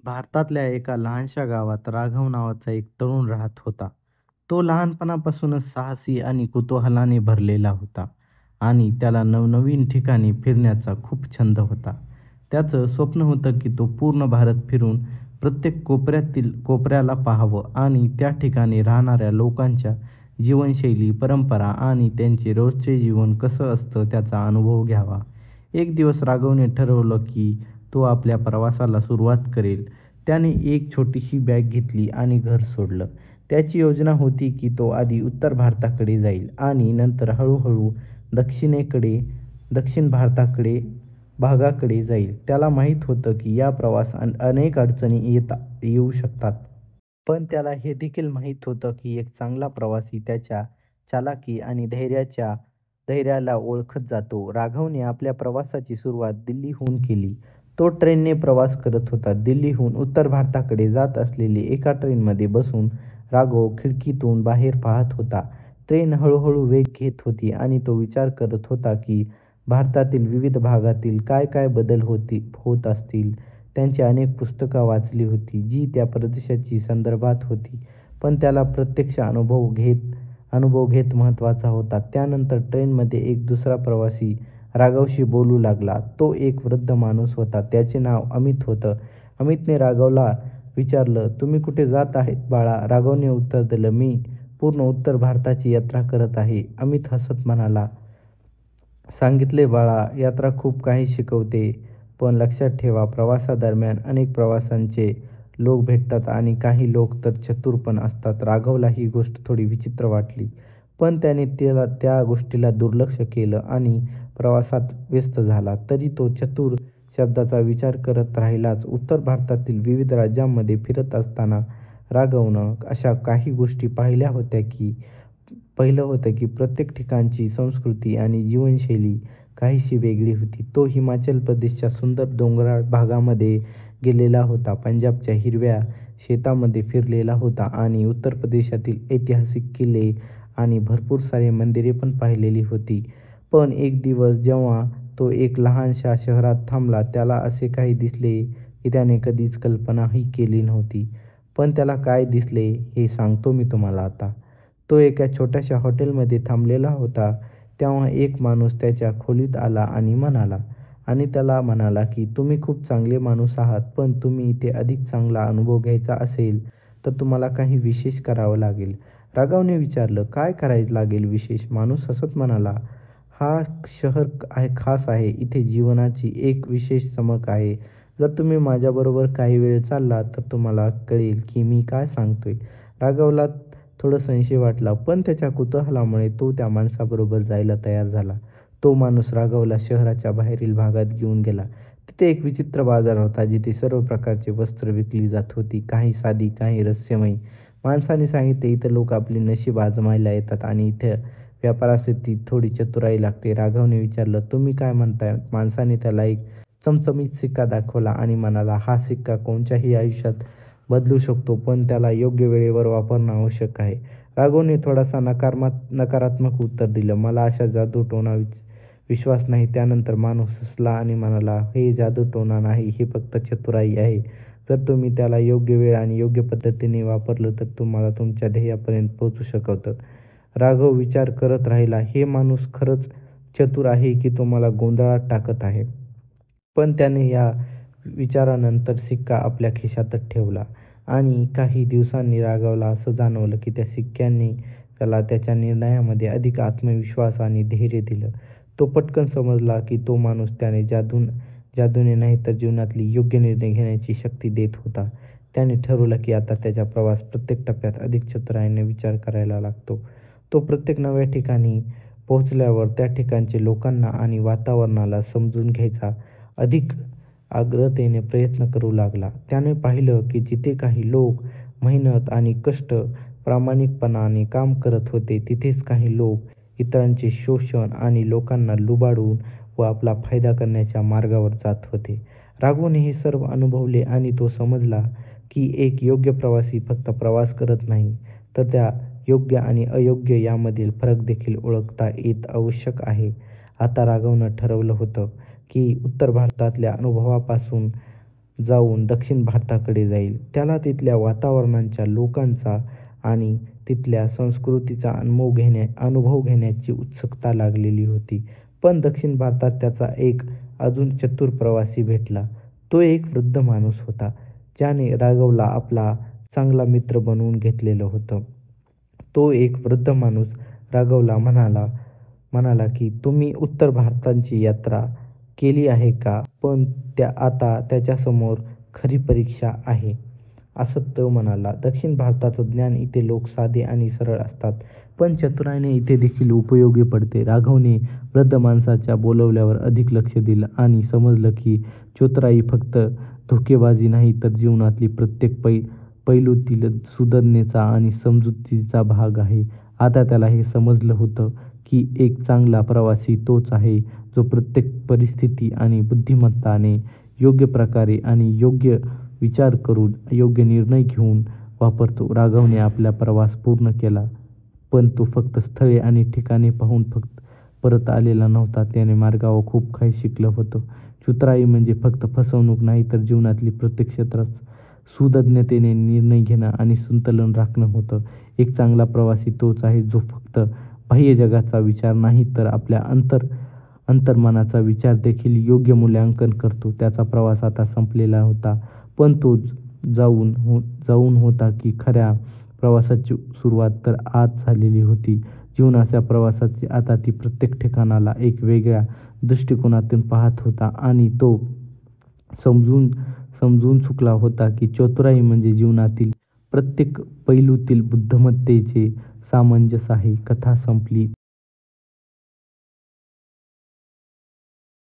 भारतातल्या एका लहानशा गावात राघव नावाचा एक तरुण राहत होता. तो लहानपणापासूनच साहसी आणि कुतूहलाने भरलेला होता आणि त्याला नवनवीन ठिकाणी फिरण्याचा खूप छंद होता. त्याचं स्वप्न होतं की तो पूर्ण भारत फिरून प्रत्येक कोपऱ्याला पाहावं आणि त्या ठिकाणी राहणाऱ्या लोकांच्या जीवनशैली, परंपरा आणि त्यांचे रोजचे जीवन कसं असतं त्याचा अनुभव घ्यावा. एक दिवस राघवने ठरवलं की तो आपल्या प्रवासाला सुरुवात करेल. त्याने एक छोटीशी बॅग घेतली आणि घर सोडलं. त्याची योजना होती की तो आधी उत्तर भारताकडे जाईल आणि नंतर हळूहळू दक्षिणेकडे दक्षिण भागाकडे जाईल. त्याला माहीत होतं की या प्रवासात अनेक अडचणी येऊ शकतात. पण त्याला हे देखील माहीत होतं की एक चांगला प्रवासी त्याच्या चालाकी आणि धैर्याला ओळखत जातो. राघवने आपल्या प्रवासाची सुरुवात दिल्लीहून केली. तो ट्रेनने प्रवास करत होता. दिल्लीहून उत्तर भारताकडे जात असलेली एका ट्रेनमध्ये बसून राघव खिडकीतून बाहेर पाहत होता. ट्रेन हळूहळू वेग घेत होती आणि तो विचार करत होता की भारतातील विविध भागातील काय काय बदल होत असतील. त्यांची अनेक पुस्तकं वाचली होती, जी त्या प्रदेशाची संदर्भात होती, पण त्याला प्रत्यक्ष अनुभव घेत महत्त्वाचा होता. त्यानंतर ट्रेनमध्ये एक दुसरा प्रवासी राघवशी बोलू लागला. तो एक वृद्ध माणूस होता. त्याचे नाव अमित होतं. अमितने राघवला विचारलं, "तुम्ही कुठे जात आहेत बाळा?" राघवने उत्तर दिलं, "मी पूर्ण उत्तर भारताची यात्रा करत आहे." अमित हसत म्हणाला, "सांगितले बाळा, यात्रा खूप काही शिकवते. पण लक्षात ठेवा, प्रवासादरम्यान अनेक प्रवासांचे लोक भेटतात आणि काही लोक तर चतुर पण असतात." राघवला ही गोष्ट थोडी विचित्र वाटली, पण त्याने त्या गोष्टीला दुर्लक्ष केलं आणि प्रवासात व्यस्त झाला. तरी तो चतुर शब्दाचा विचार करत राहिलाच. उत्तर भारतातील विविध राज्यांमध्ये फिरत असताना राघवनं अशा काही गोष्टी पाहिलं होतं की प्रत्येक ठिकाणची संस्कृती आणि जीवनशैली काहीशी वेगळी होती. तो हिमाचल प्रदेशच्या सुंदर डोंगराळ भागामध्ये गेलेला होता, पंजाबच्या हिरव्या शेतामध्ये फिरलेला होता आणि उत्तर प्रदेशातील ऐतिहासिक किल्ले आणि भरपूर सारी मंदिरे पण पाहिलेली होती. पण एक दिवस जेव्हा तो एक लहानशा शहरात थांबला, त्याला असे काही दिसले की त्याने कधीच कल्पनाही केली नव्हती. पण त्याला काय दिसले हे सांगतो मी तुम्हाला आता. तो एका छोट्याशा हॉटेलमध्ये थांबलेला होता. तेव्हा एक माणूस त्याच्या खोलीत आला आणि त्याला म्हणाला की तुम्ही खूप चांगले माणूस आहात, पण तुम्ही इथे अधिक चांगला अनुभव घ्यायचा असेल तर तुम्हाला काही विशेष करावं लागेल. राघवने विचारलं, "काय करायला लागेल विशेष?" माणूस हसत म्हणाला, "हा शहर खास आहे. इथे जीवनाची एक विशेष चमक आहे. जर तुम्ही माझ्याबरोबर काही वेळ चाललात तर तुम्हाला कळेल की मी काय सांगतोय." राघवला थोडं संशय वाटला, पण त्याच्या कुतूहलामुळे तो त्या माणसाबरोबर जायला तयार झाला. तो माणूस राघवला शहराच्या बाहेरील भागात घेऊन गेला. तिथे एक विचित्र बाजार होता, जिथे सर्व प्रकारची वस्त्र विकली जात होती, काही साधी, काही रहस्यमयी. माणसाने सांगितले, "इथं लोक आपले नशीब आजमायला येतात आणि इथं व्यापारासाठी थोडी चतुराई लागते." राघवने विचारलं, "तुम्ही काय म्हणताय?" माणसाने त्याला एक चमचमीत सिक्का दाखवला आणि म्हणाला, "हा सिक्का कोणाच्याही आयुष्यात बदलू शकतो, पण त्याला योग्य वेळेवर वापरणं आवश्यक आहे." राघवने थोडासा नकारात्मक उत्तर दिलं, "मला अशा जादूटोणा विश्वास नाही." त्यानंतर माणूस हसला आणि म्हणाला, "हे जादूटोणा नाही, हे फक्त चतुराई आहे. जर तुम्ही त्याला योग्य वेळ आणि योग्य पद्धतीने वापरलं तर तुम्हाला तुमच्या ध्येयापर्यंत पोहोचू शकतं." राघव विचार करत राहिला, हे माणूस खरंच चतुर आहे की तो मला गोंधळात टाकत आहे? पण त्याने या विचारानंतर सिक्का आपल्या खिशातच ठेवला आणि काही दिवसांनी राघवला असं जाणवलं की त्या सिक्क्याने त्याला त्याच्या निर्णयामध्ये अधिक आत्मविश्वास आणि धैर्य दिलं. तो पटकन समजला की तो माणूस त्याने जादूने नाही तर जीवनातली योग्य निर्णय घेण्याची शक्ती देत होता. त्याने ठरवलं की आता त्याचा प्रवास प्रत्येक टप्प्यात अधिक चतुराईने विचार करायला लागतो. तो प्रत्येक नव्या ठिकाणी पोहोचल्यावर त्या ठिकाणचे लोकांना आणि वातावरणाला समजून घ्यायचा अधिक आग्रतेने प्रयत्न करू लागला. त्याने पाहिलं की जिथे काही लोक मेहनत आणि प्रामाणिकपणाने काम करत होते, तिथेच काही लोक इतरांचे शोषण आणि लोकांना लुबाडून व आपला फायदा करण्याच्या मार्गावर जात होते. राघवने हे सर्व अनुभवले आणि तो समजला की एक योग्य प्रवासी फक्त प्रवास करत नाही, तर त्या योग्य आणि अयोग्य यामधील फरक देखील ओळखता येत आवश्यक आहे. आता राघवनं ठरवलं होतं की उत्तर भारतातल्या अनुभवापासून जाऊन दक्षिण भारताकडे जाईल. त्याला तिथल्या वातावरणाच्या, लोकांचा आणि तिथल्या संस्कृतीचा अनुभव घेण्याची उत्सुकता लागलेली होती. पण दक्षिण भारतात त्याचा एक अजून चतुर प्रवासी भेटला. तो एक वृद्ध माणूस होता, ज्याने राघवला आपला चांगला मित्र बनवून घेतलेलं होतं. तो एक वृद्ध माणूस राघवला म्हणाला की तुम्ही उत्तर भारताची यात्रा केली आहे का? पण आता त्याच्यासमोर खरी परीक्षा आहे, असं तो म्हणाला. दक्षिण भारताचं ज्ञान इथे लोक साधे आणि सरळ असतात, पण चतुराईने इथे देखील उपयोगी पडते. राघवने वृद्ध माणसाच्या बोलल्यावर अधिक लक्ष दिलं आणि समजलं की चतुराई फक्त धोकेबाजी नाही, तर जीवनातली प्रत्येक पैलूतील सुधारणेचा आणि समजुतीचा भाग आहे. आता त्याला हे समजलं होतं की एक चांगला प्रवासी तोच आहे, जो प्रत्येक परिस्थिती आणि बुद्धिमत्ताने योग्य प्रकारे आणि योग्य विचार करून योग्य निर्णय घेऊन वापरतो. राघवने आपला प्रवास पूर्ण केला, पण तो फक्त स्थळे आणि ठिकाणे पाहून परत आलेला नव्हता. त्याने मार्गावर खूप काही शिकलं होतं. चतुराई म्हणजे फक्त फसवणूक नाही, तर जीवनातली प्रत्येक क्षेत्रात सुज्ञतेने निर्णय घेणं आणि संतुलन राखणं होतं. एक चांगला प्रवासी तोच आहे, जो फक्त बाह्य जगाचा विचार नाही, तर आपल्या अंतर्मनाचा विचार देखील योग्य मूल्यांकन करतो. त्याचा प्रवास आता संपलेला होता, पण तो जाऊन होता की खऱ्या प्रवासाची सुरुवात तर आज झालेली होती. जीवनाच्या प्रवासाची आता ती प्रत्येक ठिकाणाला एक वेगळ्या दृष्टिकोनातून पाहत होता आणि तो समजून चुकला होता की चतुराई म्हणजे जीवनातील प्रत्येक पैलूतील बुद्धिमत्तेचे सामंजस्य आहे. कथा संपली.